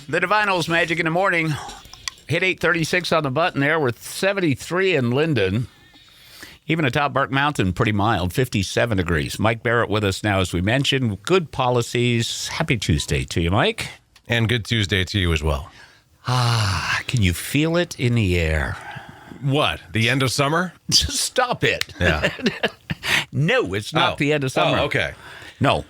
The Divinyls Magic in the Morning. Hit 836 on the button there with 73 in Linden. Even atop Burke Mountain, pretty mild, 57 degrees. Mike Barrett with us now, as we mentioned. Good policies. Happy Tuesday to you, Mike. And good Tuesday to you as well. Can you feel it in the air? What? The end of summer? Just stop it. Yeah. No, it's not the end of summer. Oh, okay. No.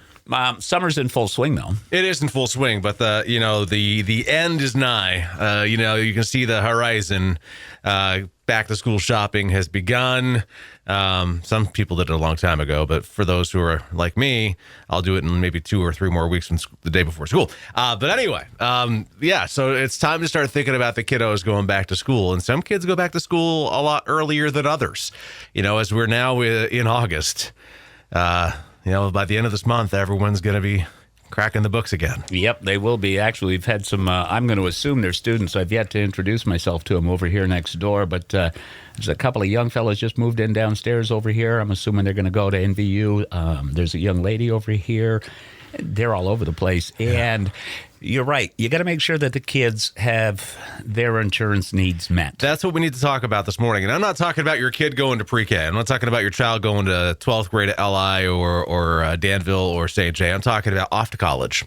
Summer's in full swing, though. It is in full swing, but the end is nigh. You can see the horizon. Back to school shopping has begun. Some people did it a long time ago, but for those who are like me, I'll do it in maybe 2 or 3 more weeks from the day before school. But anyway, so it's time to start thinking about the kiddos going back to school. And some kids go back to school a lot earlier than others. As we're now in August, by the end of this month, everyone's going to be cracking the books again. Yep, they will be. Actually, we've had some, I'm going to assume they're students. I've yet to introduce myself to them over here next door, but there's a couple of young fellas just moved in downstairs over here. I'm assuming they're going to go to NVU. There's a young lady over here. They're all over the place. Yeah. And you're right. You got to make sure that the kids have their insurance needs met. That's what we need to talk about this morning. And I'm not talking about your kid going to pre-K. I'm not talking about your child going to 12th grade at LI or Danville or St. J. I'm talking about off to college,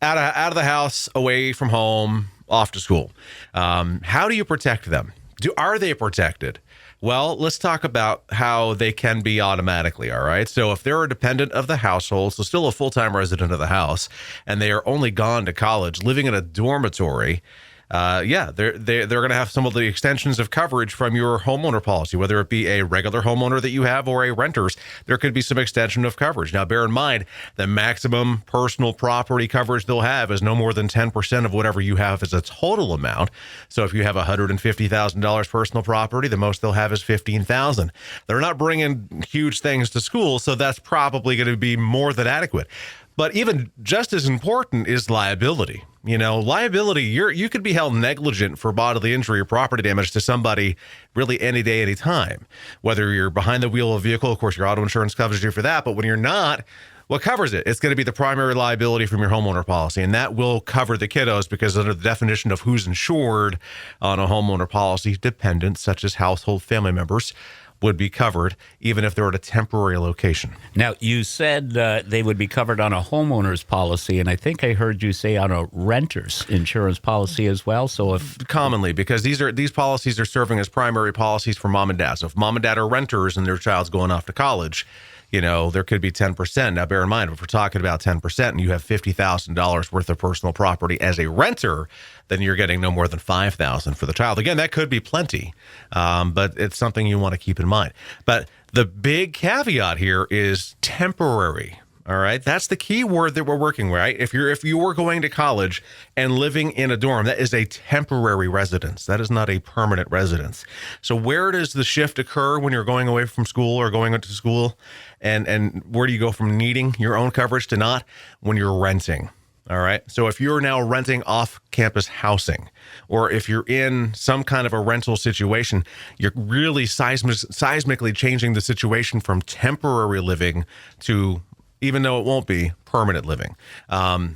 out of the house, away from home, off to school. How do you protect them? Are they protected? Well, let's talk about how they can be automatically, all right? So if they're a dependent of the household, so still a full-time resident of the house, and they are only gone to college, living in a dormitory, they're going to have some of the extensions of coverage from your homeowner policy, whether it be a regular homeowner that you have or a renter's. There could be some extension of coverage. Now, bear in mind, the maximum personal property coverage they'll have is no more than 10% of whatever you have as a total amount. So if you have $150,000 personal property, the most they'll have is $15,000. They're not bringing huge things to school, so that's probably going to be more than adequate. But even just as important is liability. Liability, you could be held negligent for bodily injury or property damage to somebody really any day, any time. Whether you're behind the wheel of a vehicle, of course, your auto insurance covers you for that. But when you're not, what covers it? It's going to be the primary liability from your homeowner policy. And that will cover the kiddos because under the definition of who's insured on a homeowner policy, dependents such as household family members would be covered even if they're at a temporary location. Now, you said they would be covered on a homeowner's policy, and I think I heard you say on a renter's insurance policy as well. So if commonly, because these policies are serving as primary policies for mom and dad. So if mom and dad are renters and their child's going off to college, there could be 10%. Now, bear in mind, if we're talking about 10% and you have $50,000 worth of personal property as a renter, then you're getting no more than $5,000 for the child. Again, that could be plenty, but it's something you want to keep in mind. But the big caveat here is temporary. All right. That's the key word that we're working with, right? If you were going to college and living in a dorm, that is a temporary residence. That is not a permanent residence. So where does the shift occur when you're going away from school or going into school? And where do you go from needing your own coverage to not? When you're renting. All right. So if you're now renting off-campus housing, or if you're in some kind of a rental situation, you're really seismically changing the situation from temporary living to, even though it won't be, permanent living.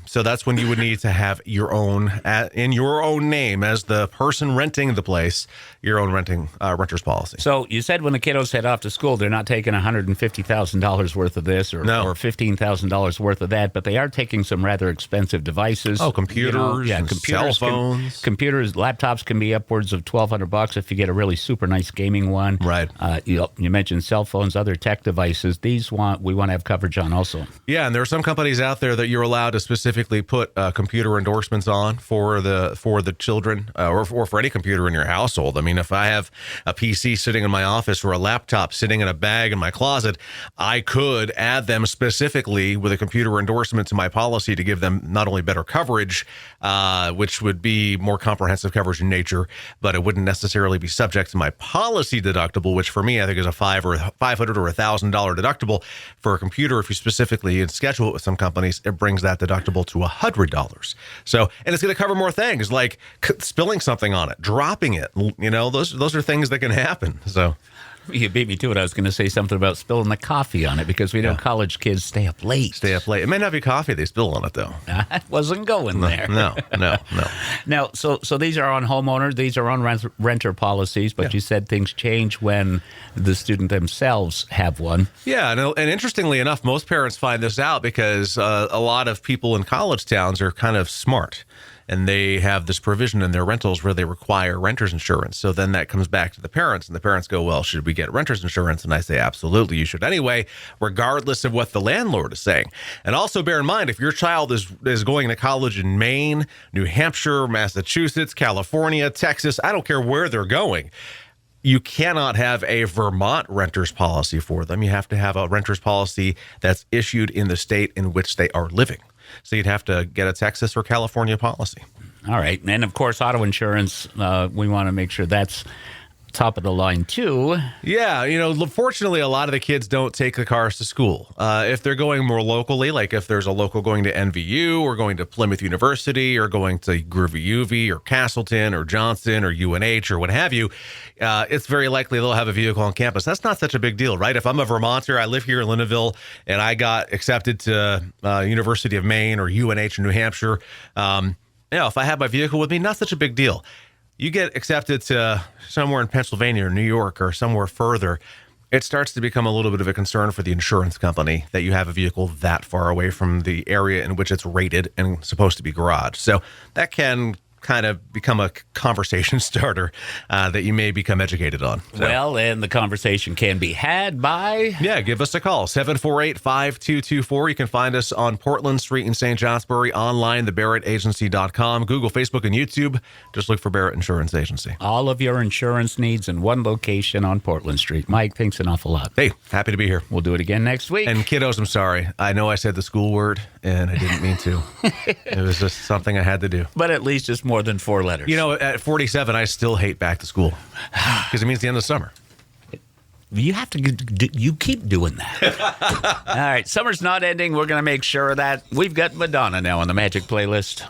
So that's when you would need to have your own, in your own name as the person renting the place, your own renter's policy. So you said when the kiddos head off to school, they're not taking $150,000 worth of this or $15,000 worth of that, but they are taking some rather expensive devices. Oh, computers, computers, cell phones. Computers, laptops can be upwards of $1,200 if you get a really super nice gaming one. Right. You mentioned cell phones, other tech devices. We want to have coverage on also. Yeah, and there are some companies out there that you're allowed to specifically put computer endorsements on for the children or for any computer in your household. I mean, if I have a PC sitting in my office or a laptop sitting in a bag in my closet, I could add them specifically with a computer endorsement to my policy to give them not only better coverage, which would be more comprehensive coverage in nature, but it wouldn't necessarily be subject to my policy deductible, which for me I think is a $500 or $1,000 deductible for a computer. If you specifically schedule it with some companies, it brings that deductible to $100. So, and it's going to cover more things like spilling something on it, dropping it. Those are things that can happen. So You beat me to it. I was going to say something about spilling the coffee on it because we know college kids stay up late. It may not be coffee they spill on it, though. I wasn't going there. No. Now, so these are on homeowner, these are on renter policies, but you said things change when the student themselves have one. Yeah, and interestingly enough, most parents find this out because a lot of people in college towns are kind of smart. And they have this provision in their rentals where they require renter's insurance. So then that comes back to the parents, and the parents go, well, should we get renter's insurance? And I say, absolutely, you should anyway, regardless of what the landlord is saying. And also bear in mind, if your child is going to college in Maine, New Hampshire, Massachusetts, California, Texas, I don't care where they're going, you cannot have a Vermont renter's policy for them. You have to have a renter's policy that's issued in the state in which they are living. So you'd have to get a Texas or California policy. All right. And, of course, auto insurance, we want to make sure that's top of the line, too. Yeah. Fortunately, a lot of the kids don't take the cars to school. If they're going more locally, like if there's a local going to NVU or going to Plymouth University or going to Groovy UV or Castleton or Johnson or UNH or what have you, it's very likely they'll have a vehicle on campus. That's not such a big deal, right? If I'm a Vermonter, I live here in Linneville, and I got accepted to University of Maine or UNH in New Hampshire, if I have my vehicle with me, not such a big deal. You get accepted to somewhere in Pennsylvania or New York or somewhere further, it starts to become a little bit of a concern for the insurance company that you have a vehicle that far away from the area in which it's rated and supposed to be garaged. So that can kind of become a conversation starter that you may become educated on. So. Well, and the conversation can be had by... Yeah, give us a call, 748-5224. You can find us on Portland Street in St. Johnsbury, online, thebarrettagency.com, Google, Facebook, and YouTube. Just look for Barrett Insurance Agency. All of your insurance needs in one location on Portland Street. Mike, thanks an awful lot. Hey, happy to be here. We'll do it again next week. And kiddos, I'm sorry. I know I said the school word, and I didn't mean to. It was just something I had to do. But at least it's more than 4 letters. At 47, I still hate back to school because it means the end of summer. You have to, you keep doing that. All right, summer's not ending. We're going to make sure of that. We've got Madonna now on the Magic Playlist.